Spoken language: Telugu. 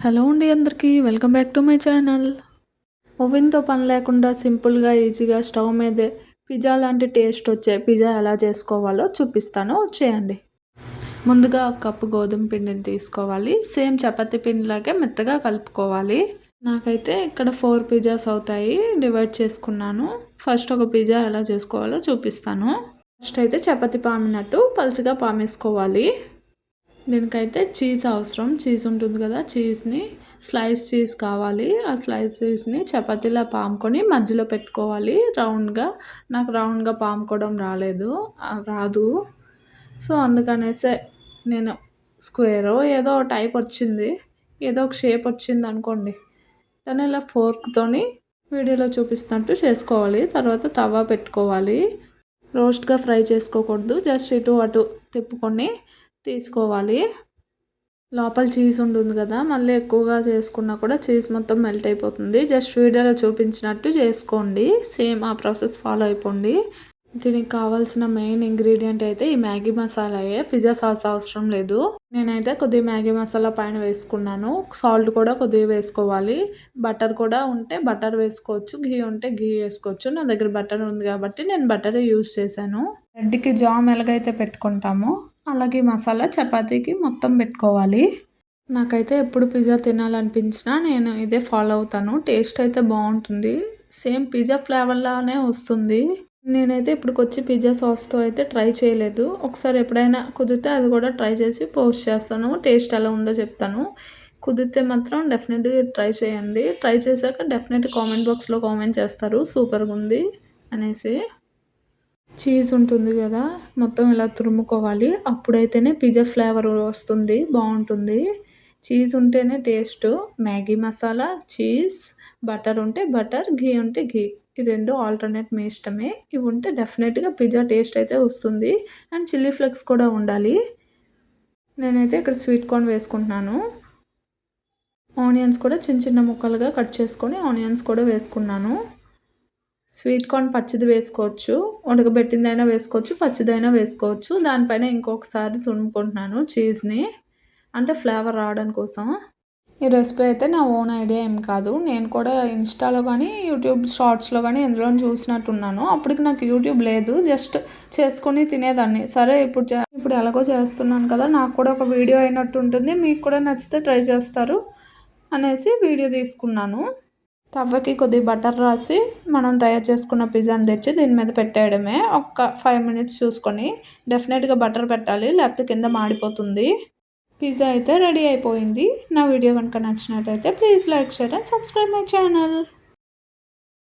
హలో అండి అందరికీ welcome back to my channel. ఓవెన్తో పని లేకుండా సింపుల్గా ఈజీగా స్టవ్ మీదే పిజ్జా లాంటి టేస్ట్ వచ్చే పిజ్జా ఎలా చేసుకోవాలో చూపిస్తాను, వచ్చేయండి. ముందుగా ఒక కప్పు గోధుమ పిండిని తీసుకోవాలి. సేమ్ చపాతీ పిండిలాగే మెత్తగా కలుపుకోవాలి. నాకైతే ఇక్కడ 4 పిజ్జాస్ అవుతాయి, డివైడ్ చేసుకున్నాను. ఫస్ట్ ఒక పిజ్జా ఎలా చేసుకోవాలో చూపిస్తాను. ఫస్ట్ అయితే చపాతీ పామినట్టు పలుచగా పామేసుకోవాలి. దీనికైతే చీజ్ అవసరం. చీజ్ ఉంటుంది కదా, చీజ్ని స్లైస్ చీజ్ కావాలి. ఆ స్లైస్ చీజ్ని చపాతీలా పాముకొని మధ్యలో పెట్టుకోవాలి రౌండ్గా. నాకు రౌండ్గా పాముకోవడం రాదు. సో అందుకనేసే నేను స్క్వేరో ఏదో టైప్ వచ్చింది, ఏదో ఒక షేప్ వచ్చింది అనుకోండి, దాన్ని ఇలా ఫోర్క్తోని వీడియోలో చూపిస్తున్నట్టు చేసుకోవాలి. తర్వాత తవా పెట్టుకోవాలి. రోస్ట్గా ఫ్రై చేసుకోకూడదు, జస్ట్ ఇటు అటు తిప్పుకొని తీసుకోవాలి. లోపల చీజ్ ఉంటుంది కదా, మళ్ళీ ఎక్కువగా చేసుకున్నా కూడా చీజ్ మొత్తం మెల్ట్ అయిపోతుంది. జస్ట్ వీడియోలో చూపించినట్టు చేసుకోండి, సేమ్ ఆ ప్రాసెస్ ఫాలో అయిపోండి. దీనికి కావాల్సిన మెయిన్ ఇంగ్రీడియంట్ అయితే ఈ మ్యాగీ మసాలాయే, పిజ్జా సాస్ అవసరం లేదు. నేనైతే కొద్దిగా మ్యాగీ మసాలా పైన వేసుకున్నాను. సాల్ట్ కూడా కొద్దిగా వేసుకోవాలి. బటర్ కూడా ఉంటే బటర్ వేసుకోవచ్చు, ఘీ ఉంటే ఘీ వేసుకోవచ్చు. నా దగ్గర బటర్ ఉంది కాబట్టి నేను బటరే యూజ్ చేశాను. బ్రెడ్కి జామ్ ఎలాగైతే పెట్టుకుంటామో అలాగే మసాలా చపాతీకి మొత్తం పెట్టుకోవాలి. నాకైతే ఎప్పుడు పిజ్జా తినాలనిపించినా నేను ఇదే ఫాలో అవుతాను. టేస్ట్ అయితే బాగుంటుంది, సేమ్ పిజ్జా ఫ్లేవర్లానే వస్తుంది. నేనైతే ఇప్పటికొచ్చి పిజ్జా సాస్తో అయితే ట్రై చేయలేదు. ఒకసారి ఎప్పుడైనా కుదిరితే అది కూడా ట్రై చేసి పోస్ట్ చేస్తాను, టేస్ట్ ఎలా ఉందో చెప్తాను. కుదిరితే మాత్రం డెఫినెట్గా ట్రై చేయండి. ట్రై చేశాక డెఫినెట్ కామెంట్ బాక్స్లో కామెంట్ చేస్తారు సూపర్గా ఉంది అనేసి. చీజ్ ఉంటుంది కదా, మొత్తం ఇలా తురుముకోవాలి. అప్పుడైతేనే పిజ్జా ఫ్లేవర్ వస్తుంది, బాగుంటుంది. చీజ్ ఉంటేనే taste. Maggi masala, cheese, butter ఉంటే బటర్, ఘీ ఉంటే ఘీ, ఈ రెండు ఆల్టర్నేట్ మీ ఇష్టమే. ఇవి ఉంటే డెఫినెట్గా పిజ్జా టేస్ట్ అయితే వస్తుంది. అండ్ చిల్లీ ఫ్లేక్స్ కూడా ఉండాలి. నేనైతే ఇక్కడ స్వీట్ కార్న్ వేసుకుంటున్నాను. ఆనియన్స్ కూడా చిన్న చిన్న ముక్కలుగా కట్ చేసుకొని ఆనియన్స్ కూడా వేసుకున్నాను. స్వీట్ కార్న్ పచ్చిది వేసుకోవచ్చు, ఉడకబెట్టిందైనా వేసుకోవచ్చు, పచ్చిదైనా వేసుకోవచ్చు. దానిపైన ఇంకొకసారి తురుముకుంటున్నాను చీజ్ని, అంటే ఫ్లేవర్ రావడం కోసం. ఈ రెసిపీ అయితే నా ఓన్ ఐడియా ఏం కాదు, నేను కూడా ఇన్స్టాలో కానీ యూట్యూబ్ షార్ట్స్లో కానీ ఎందులో చూసినట్టున్నాను. అప్పటికి నాకు యూట్యూబ్ లేదు, జస్ట్ చేసుకొని తినేదాన్ని. సరే ఇప్పుడు ఎలాగో చేస్తున్నాను కదా, నాకు కూడా ఒక వీడియో అయినట్టు ఉంటుంది, మీకు కూడా నచ్చితే ట్రై చేస్తారు అనేసి వీడియో తీసుకున్నాను. తవ్వకి కొద్దిగా బటర్ రాసి మనం తయారు చేసుకున్న పిజ్జాని తెచ్చి దీని మీద పెట్టేయడమే. ఒక 5 మినిట్స్ చూసుకొని డెఫినెట్గా బటర్ పెట్టాలి, లేకపోతే కింద మాడిపోతుంది. పిజ్జా అయితే రెడీ అయిపోయింది. నా వీడియో కనుక నచ్చినట్టయితే please like, share and subscribe my channel.